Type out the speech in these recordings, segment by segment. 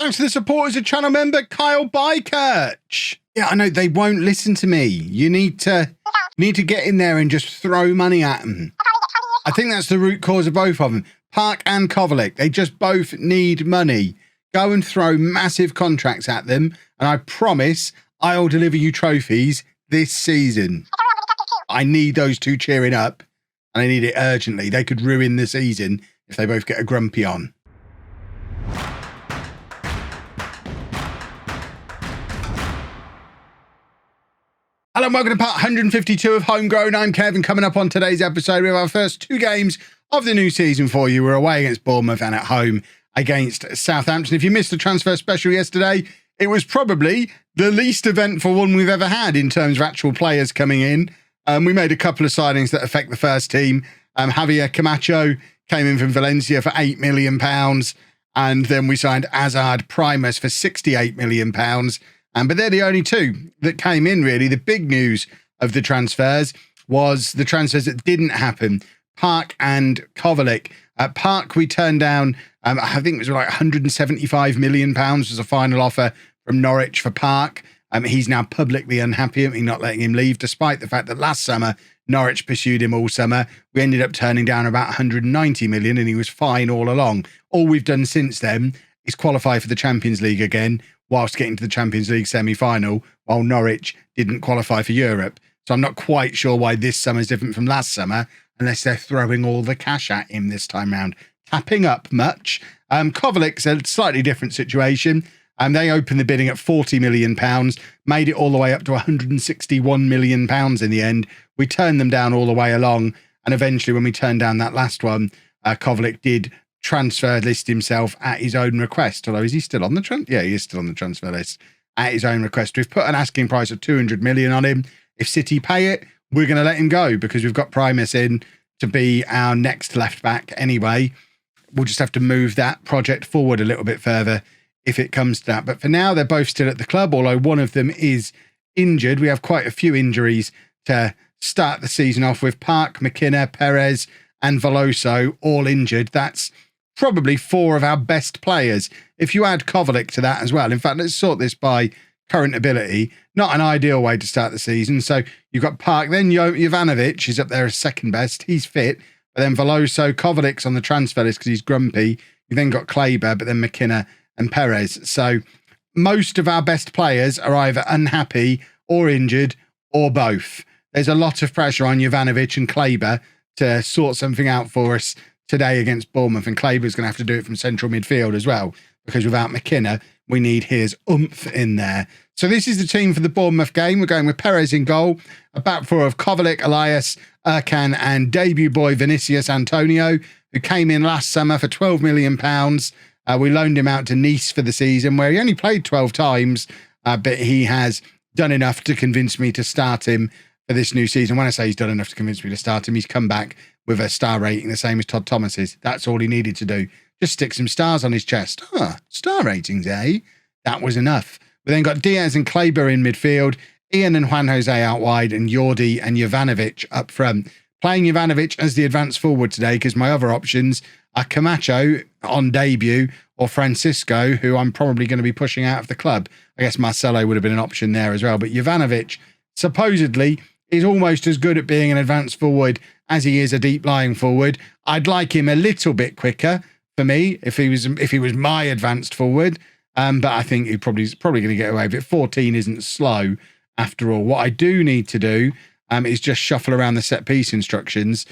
Thanks to the support as a channel member, Kyle Bykirch. Yeah, I know they won't listen to me. You need to get in there and just throw money at them. I think that's the root cause of both of them. Park and Kovacic, they just both need money. Go and throw massive contracts at them, and I promise I'll deliver you trophies this season. I need those two cheering up, and I need it urgently. They could ruin the season if they both get a grumpy on. Hello and welcome to part 152 of Homegrown. I'm Kevin. Coming up on today's episode, we have our first two games of the new season for you. We're away against Bournemouth and at home against Southampton. If you missed the transfer special yesterday, it was probably the least eventful one we've ever had in terms of actual players coming in. We made a couple of signings that affect the first team. Javier Camacho came in from Valencia for £8 million. And then we signed Azard Primus for £68 million. But they're the only two that came in, really. The big news of the transfers was the transfers that didn't happen. Park and Kovacic. At Park, we turned down, I think it was like £175 million was the final offer from Norwich for Park. He's now publicly unhappy at me not letting him leave, despite the fact that last summer, Norwich pursued him all summer. We ended up turning down about £190 million, and he was fine all along. All we've done since then is qualify for the Champions League again, whilst getting to the Champions League semi-final, while Norwich didn't qualify for Europe. So I'm not quite sure why this summer is different from last summer, unless they're throwing all the cash at him this time round. Tapping up much. Kovacic's a slightly different situation. They opened the bidding at £40 million, made it all the way up to £161 million in the end. We turned them down all the way along, and eventually when we turned down that last one, Kovacic did transfer list himself at his own request. Although, is he still on the transfer? Yeah, he is still on the transfer list at his own request. We've put an asking price of 200 million on him. If City pay it, we're going to let him go because we've got Primus in to be our next left back anyway. We'll just have to move that project forward a little bit further if it comes to that. But for now, they're both still at the club, although one of them is injured. We have quite a few injuries to start the season off with. Park, McKenna, Perez and Veloso all injured. That's probably four of our best players. If you add Kovacic to that as well, in fact, let's sort this by current ability. Not an ideal way to start the season. So you've got Park, then Jovanovic is up there as second best. He's fit. But then Veloso, Kovacic's on the transfer list because he's grumpy. You've then got Kleber, but then McKenna and Perez. So most of our best players are either unhappy or injured or both. There's a lot of pressure on Jovanovic and Kleber to sort something out for us today against Bournemouth, and Kleber's going to have to do it from central midfield as well, because without McKenna, we need his oomph in there. So this is the team for the Bournemouth game. We're going with Perez in goal, a back four of Kovacic, Elias, Erkan, and debut boy Vinicius Antonio, who came in last summer for £12 million. We loaned him out to Nice for the season, where he only played 12 times, but he has done enough to convince me to start him for this new season. When I say he's done enough to convince me to start him, he's come back with a star rating the same as Todd Thomas's. That's all he needed to do. Just stick some stars on his chest. Star ratings, eh? That was enough. We then got Diaz and Kleber in midfield, Ian and Juan Jose out wide, and Jordi and Jovanovic up front. Playing Jovanovic as the advance forward today, because my other options are Camacho on debut or Francisco, who I'm probably going to be pushing out of the club. I guess Marcelo would have been an option there as well. But Jovanovic supposedly is almost as good at being an advance forward as he is a deep lying forward. I'd like him a little bit quicker for me if he was my advanced forward. But I think he's probably going to get away with it. 14 isn't slow after all. What I do need to do is just shuffle around the set piece instructions,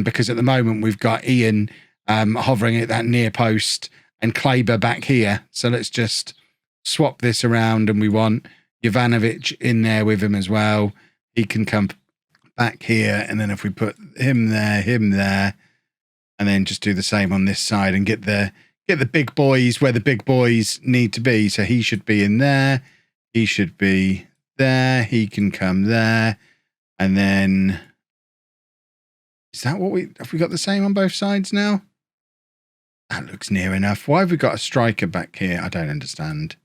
because at the moment we've got Ian hovering at that near post and Kleber back here. So let's just swap this around, and we want Jovanovic in there with him as well. He can come back here, and then if we put him there, and then just do the same on this side and get the big boys where the big boys need to be. So he should be in there. He should be there. He can come there. And then, is that what have we got the same on both sides now? That looks near enough. Why have we got a striker back here? I don't understand.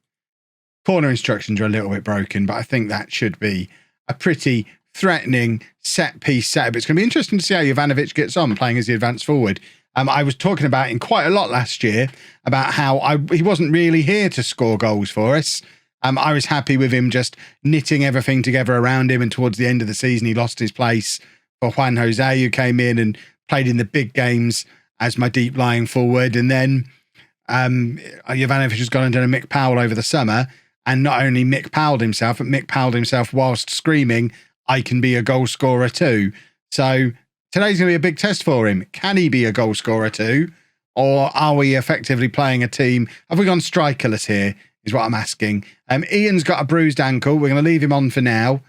Corner instructions are a little bit broken, but I think that should be a pretty threatening set piece setup. It's going to be interesting to see how Jovanovic gets on playing as the advance forward. I was talking about in quite a lot last year about how he wasn't really here to score goals for us. I was happy with him just knitting everything together around him, and towards the end of the season, he lost his place for Juan Jose, who came in and played in the big games as my deep lying forward. And then Jovanovic has gone and done a Mick Powell over the summer, and not only Mick Powelled himself, but Mick Powelled himself whilst screaming, "I can be a goal scorer too." So today's going to be a big test for him. Can he be a goal scorer too? Or are we effectively playing a team? Have we gone strikerless here, is what I'm asking. Ian's got a bruised ankle. We're going to leave him on for now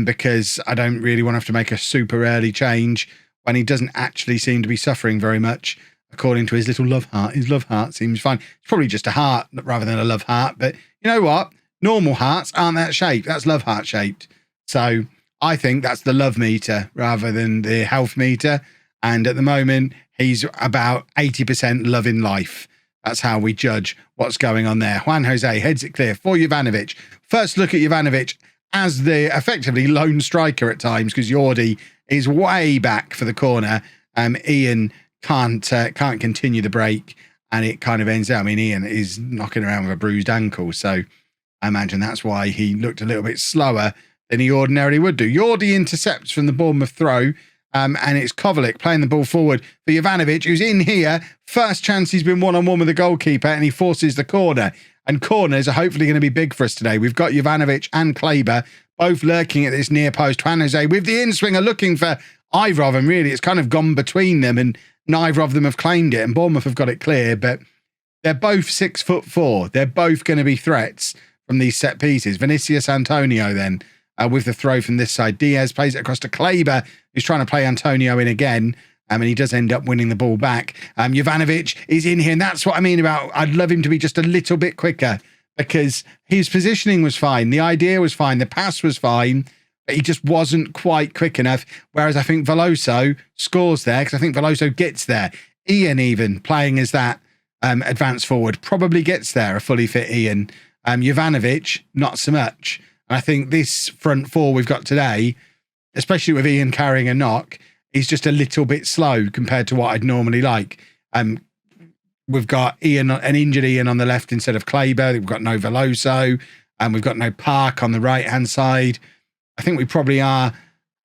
because I don't really want to have to make a super early change when he doesn't actually seem to be suffering very much, according to his little love heart. His love heart seems fine. It's probably just a heart rather than a love heart. But you know what? Normal hearts aren't that shape. That's love heart shaped. So I think that's the love meter rather than the health meter. And at the moment, he's about 80% love in life. That's how we judge what's going on there. Juan Jose heads it clear for Jovanovic. First look at Jovanovic as the effectively lone striker at times, because Jordi is way back for the corner. Ian can't continue the break, and it kind of ends out. I mean, Ian is knocking around with a bruised ankle, so I imagine that's why he looked a little bit slower than he ordinarily would do. Jordi intercepts from the Bournemouth throw, and it's Kovacic playing the ball forward for Jovanovic, who's in here. First chance he's been one-on-one with the goalkeeper, and he forces the corner. And corners are hopefully going to be big for us today. We've got Jovanovic and Kleber both lurking at this near post. Juan Jose with the in-swinger looking for either of them, really. It's kind of gone between them, and neither of them have claimed it, and Bournemouth have got it clear, but they're both 6'4". They're both going to be threats from these set pieces. Vinicius Antonio then with the throw from this side. Diaz plays it across to Kleber, who's trying to play Antonio in again, and he does end up winning the ball back. Jovanovic is in here, and that's what I mean about I'd love him to be just a little bit quicker, because his positioning was fine, the idea was fine, the pass was fine, but he just wasn't quite quick enough. Whereas I think Veloso scores there, because I think Veloso gets there. Ian even playing as that advanced forward probably gets there, a fully fit Ian. Jovanovic, not so much. And I think this front four we've got today, especially with Ian carrying a knock, is just a little bit slow compared to what I'd normally like. We've got Ian, an injured Ian on the left instead of Kleber. We've got no Veloso, and we've got no Park on the right-hand side. I think we probably are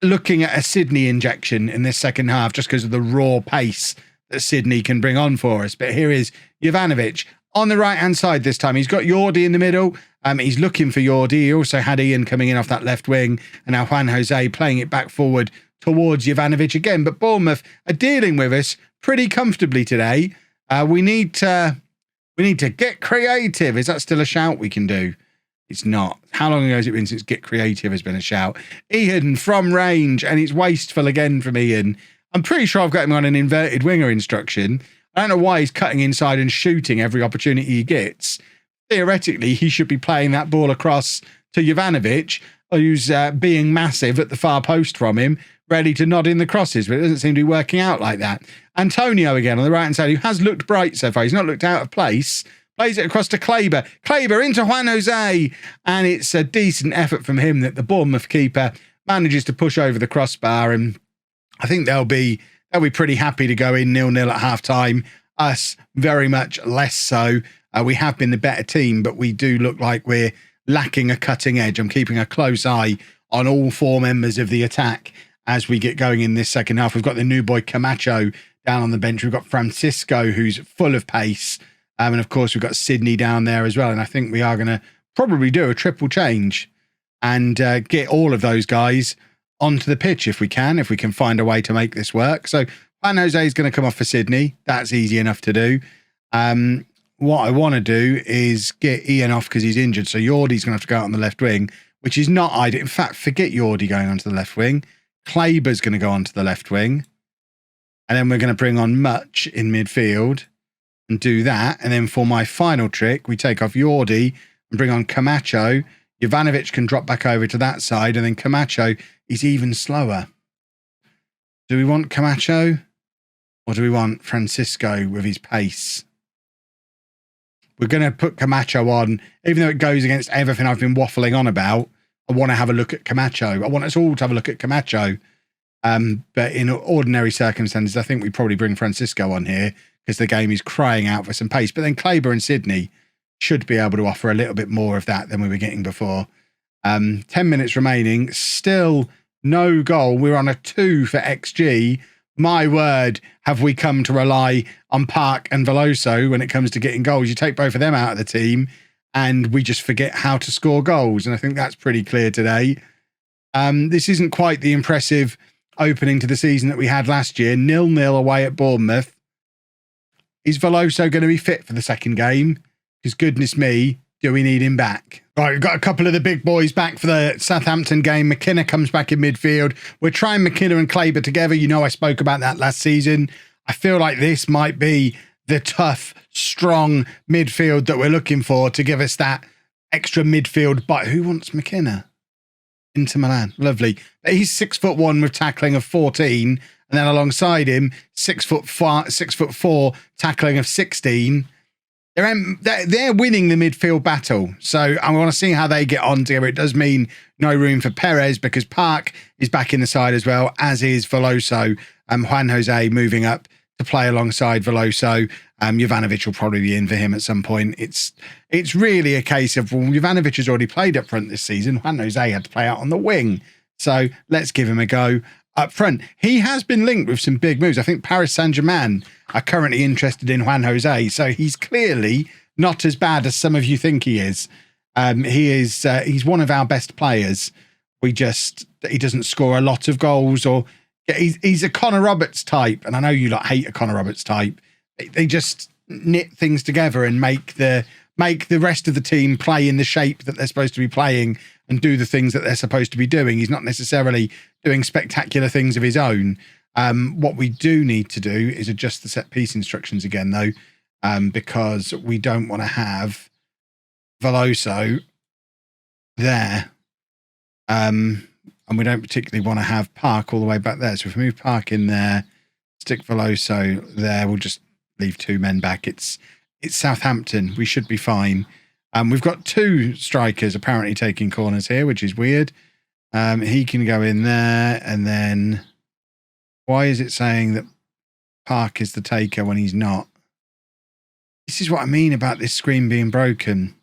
looking at a Sydney injection in this second half just because of the raw pace that Sydney can bring on for us. But here is Jovanovic on the right-hand side this time. He's got Jordi in the middle. He's looking for Jordi. He also had Ian coming in off that left wing, and now Juan Jose playing it back forward towards Jovanovic again. But Bournemouth are dealing with us pretty comfortably today. We need to get creative. Is that still a shout we can do? It's not. How long ago has it been since get creative has been a shout? Ian from range, and it's wasteful again from Ian. I'm pretty sure I've got him on an inverted winger instruction. I don't know why he's cutting inside and shooting every opportunity he gets. Theoretically, he should be playing that ball across to Jovanovic, who's being massive at the far post from him, ready to nod in the crosses, but it doesn't seem to be working out like that. Antonio again on the right-hand side, who has looked bright so far. He's not looked out of place. Plays it across to Kleber. Kleber into Juan Jose, and it's a decent effort from him that the Bournemouth keeper manages to push over the crossbar, and I think they'll be pretty happy to go in 0-0 at half-time. Us, very much less so. We have been the better team, but we do look like we're lacking a cutting edge. I'm keeping a close eye on all four members of the attack as we get going in this second half. We've got the new boy Camacho down on the bench. We've got Francisco, who's full of pace. And of course, we've got Sydney down there as well. And I think we are going to probably do a triple change and get all of those guys onto the pitch if we can find a way to make this work. So Juan Jose is going to come off for Sydney. That's easy enough to do. What I want to do is get Ian off because he's injured. So Jordi's going to have to go out on the left wing, which is not ideal. In fact, forget Jordi going onto the left wing. Kleber's going to go onto the left wing. And then we're going to bring on Much in midfield and do that. And then for my final trick, we take off Jordi and bring on Camacho. Jovanovic can drop back over to that side, and then Camacho is even slower. Do we want Camacho or do we want Francisco with his pace? We're going to put Camacho on, even though it goes against everything I've been waffling on about. I want to have a look at Camacho. I want us all to have a look at Camacho. But in ordinary circumstances, I think we probably bring Francisco on here because the game is crying out for some pace. But then Claber and Sydney should be able to offer a little bit more of that than we were getting before. 10 minutes remaining, still no goal. We're on a 2 for XG. My word, have we come to rely on Park and Veloso when it comes to getting goals. You take both of them out of the team and we just forget how to score goals. And I think that's pretty clear today. This isn't quite the impressive opening to the season that we had last year. 0-0 away at Bournemouth. Is Veloso going to be fit for the second game? Because goodness me, do we need him back? Right, we've got a couple of the big boys back for the Southampton game. McKenna comes back in midfield. We're trying McKenna and Claber together. You know I spoke about that last season. I feel like this might be the tough, strong midfield that we're looking for to give us that extra midfield. But who wants McKenna? Inter Milan. Lovely. He's 6'1" with tackling of 14. And then alongside him, 6'4", tackling of 16. They're winning the midfield battle. So I want to see how they get on together. It does mean no room for Perez because Park is back in the side as well, as is Veloso. Juan Jose moving up to play alongside Veloso. Jovanovic will probably be in for him at some point. It's really a case of, well, Jovanovic has already played up front this season. Juan Jose had to play out on the wing. So let's give him a go up front. He has been linked with some big moves. I think Paris Saint-Germain are currently interested in Juan Jose. So he's clearly not as bad as some of you think he is. He's one of our best players. He doesn't score a lot of goals, or he's a Connor Roberts type. And I know you lot hate a Connor Roberts type. They just knit things together and make the rest of the team play in the shape that they're supposed to be playing and do the things that they're supposed to be doing. He's not necessarily doing spectacular things of his own. What we do need to do is adjust the set piece instructions again, though, because we don't want to have Veloso there. And we don't particularly want to have Park all the way back there. So if we move Park in there, stick Veloso there, we'll just leave 2 men back. It's Southampton. We should be fine. We've got 2 strikers apparently taking corners here, which is weird. He can go in there, and then why is it saying that Park is the taker when he's not? This is what I mean about this screen being broken.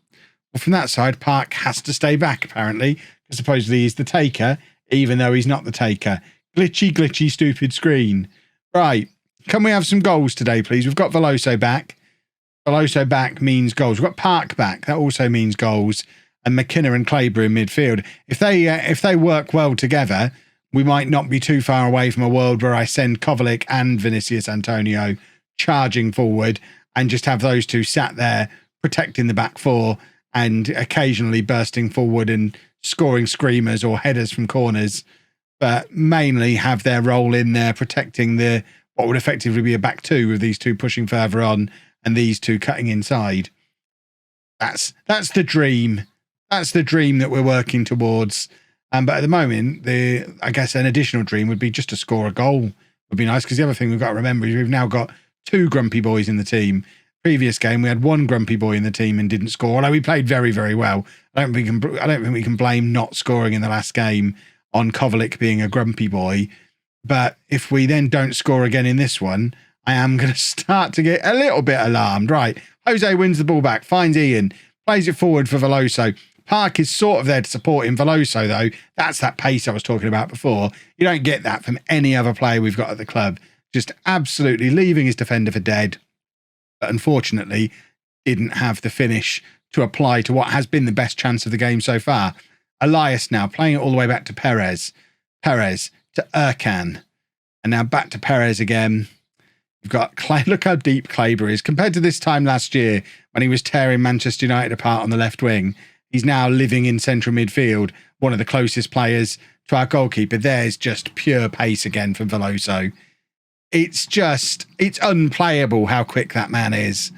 Well, from that side, Park has to stay back, apparently, because supposedly he's the taker, even though he's not the taker. Glitchy, stupid screen. Right. Can we have some goals today, please? We've got Veloso back. Veloso back means goals. We've got Park back. That also means goals. And McKenna and Claber in midfield. If they work well together, we might not be too far away from a world where I send Kovacic and Vinicius Antonio charging forward and just have those two sat there protecting the back four and occasionally bursting forward and scoring screamers or headers from corners, but mainly have their role in there protecting what would effectively be a back two, with these two pushing further on and these two cutting inside. That's the dream. That's the dream that we're working towards. But at the moment, I guess an additional dream would be just to score a goal would be nice, because the other thing we've got to remember is we've now got 2 grumpy boys in the team. Previous game, we had 1 grumpy boy in the team and didn't score, although we played very, very well. I don't think we can blame not scoring in the last game on Kovacic being a grumpy boy. But if we then don't score again in this one, I am going to start to get a little bit alarmed. Right, Jose wins the ball back, finds Ian, plays it forward for Veloso. Park is sort of there to support him. Veloso, though, that's that pace I was talking about before. You don't get that from any other player we've got at the club. Just absolutely leaving his defender for dead. But unfortunately, didn't have the finish to apply to what has been the best chance of the game so far. Elias now playing it all the way back to Perez. Perez to Erkan. And now back to Perez again. You've got look how deep Claber is. Compared to this time last year when he was tearing Manchester United apart on the left wing, he's now living in central midfield, one of the closest players to our goalkeeper. There's just pure pace again from Veloso. It's unplayable how quick that man is.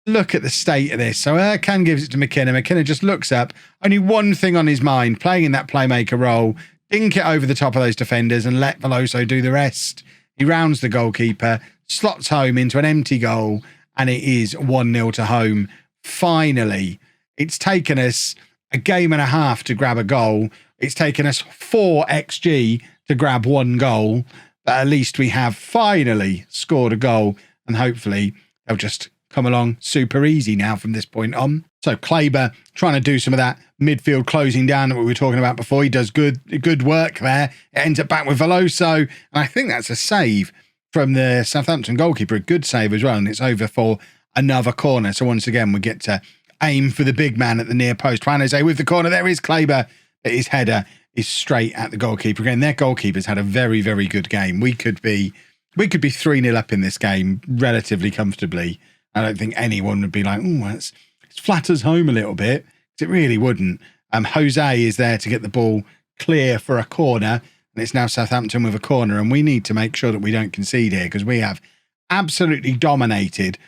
Look at the state of this. So Erkan gives it to McKenna. McKenna just looks up. Only one thing on his mind, playing in that playmaker role. Dink it over the top of those defenders and let Veloso do the rest. He rounds the goalkeeper, slots home into an empty goal, and it is 1-0 to home. Finally, it's taken us a game and a half to grab a goal. It's taken us 4 XG to grab one goal, but at least we have finally scored a goal, and hopefully they'll just come along super easy now from this point on. So Kleber trying to do some of that midfield closing down that we were talking about before. He does good work there. It ends up back with Veloso, and I think that's a save from the Southampton goalkeeper, a good save as well, and it's over for another corner. So once again, we get to aim for the big man at the near post. Juan Jose with the corner. There is Kleber, but his header is straight at the goalkeeper. Again, their goalkeeper's had a very, very good game. We could be 3-0 up in this game relatively comfortably. I don't think anyone would be like, oh, it flatters home a little bit. It really wouldn't. Jose is there to get the ball clear for a corner, and it's now Southampton with a corner, and we need to make sure that we don't concede here because we have absolutely dominated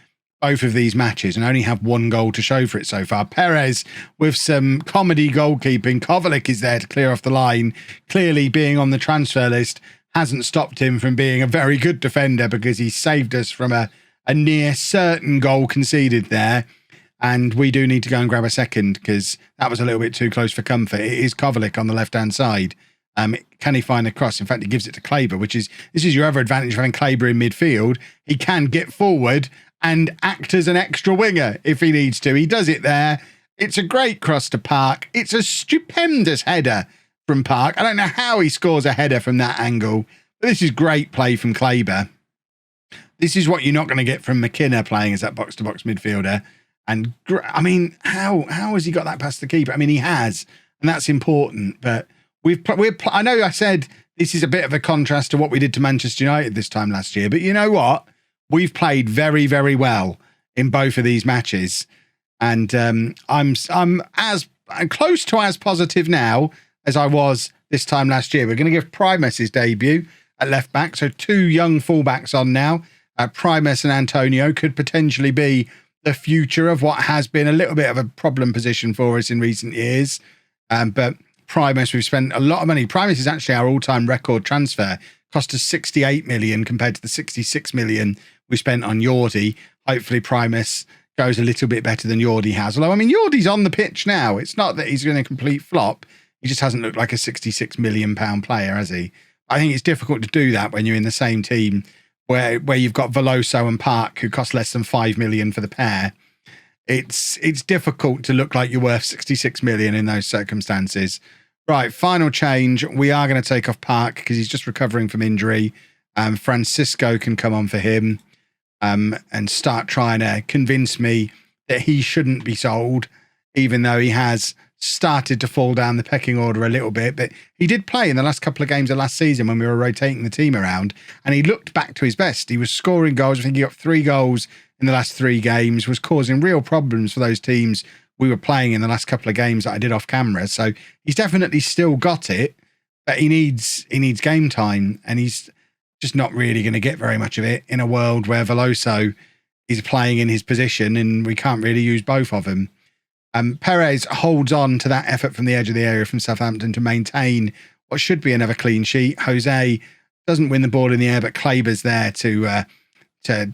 both of these matches and only have one goal to show for it so far. Perez with some comedy goalkeeping. Kovacic is there to clear off the line. Clearly being on the transfer list hasn't stopped him from being a very good defender because he saved us from a near certain goal conceded there. And we do need to go and grab a second because that was a little bit too close for comfort. It is Kovacic on the left-hand side. Can he find a cross? In fact, he gives it to Kleber, this is your other advantage of having Kleber in midfield. He can get forward and act as an extra winger if he needs to. He does it there. It's a great cross to Park. It's a stupendous header from Park. I don't know how he scores a header from that angle, but this is great play from Kleber. This is what you're not going to get from McKenna playing as that box-to-box midfielder. And, I mean, how has he got that past the keeper? I mean, he has, and that's important. But I know I said this is a bit of a contrast to what we did to Manchester United this time last year, but you know what? We've played very, very well in both of these matches. And I'm as close to as positive now as I was this time last year. We're going to give Primus his debut at left back. So 2 young fullbacks on now. Primus and Antonio could potentially be the future of what has been a little bit of a problem position for us in recent years. But Primus, we've spent a lot of money. Primus is actually our all-time record transfer. Cost us 68 million compared to the 66 million we spent on Yordi. Hopefully Primus goes a little bit better than Yordi has. Although, I mean, Yordi's on the pitch now. It's not that he's going to complete flop. He just hasn't looked like a 66 million pound player, has he? I think it's difficult to do that when you're in the same team where you've got Veloso and Park, who cost less than 5 million for the pair. It's difficult to look like you're worth 66 million in those circumstances. Right, final change. We are going to take off Park because he's just recovering from injury. Francisco can come on for him and start trying to convince me that he shouldn't be sold, even though he has started to fall down the pecking order a little bit. But he did play in the last couple of games of last season when we were rotating the team around, and he looked back to his best. He was scoring goals. I think he got 3 goals in the last 3 games, was causing real problems for those teams we were playing in the last couple of games that I did off camera. So he's definitely still got it, but he needs game time, and he's just not really going to get very much of it in a world where Veloso is playing in his position and we can't really use both of them. Perez holds on to that effort from the edge of the area from Southampton to maintain what should be another clean sheet. Jose doesn't win the ball in the air, but Kleber's there to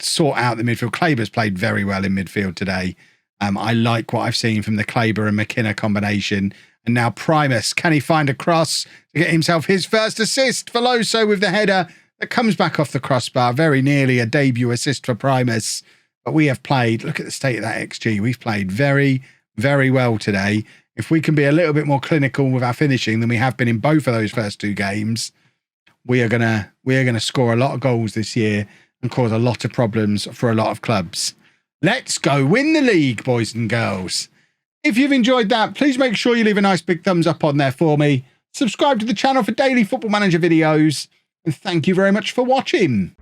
sort out the midfield. Kleber's played very well in midfield today. I like what I've seen from the Kleber and McKenna combination. And now Primus, can he find a cross to get himself his first assist? Veloso with the header that comes back off the crossbar. Very nearly a debut assist for Primus. But we have played, look at the state of that XG. We've played very, very well today. If we can be a little bit more clinical with our finishing than we have been in both of those first 2 games, we are gonna score a lot of goals this year and cause a lot of problems for a lot of clubs. Let's go win the league, boys and girls. If you've enjoyed that, please make sure you leave a nice big thumbs up on there for me. Subscribe to the channel for daily Football Manager videos. And thank you very much for watching.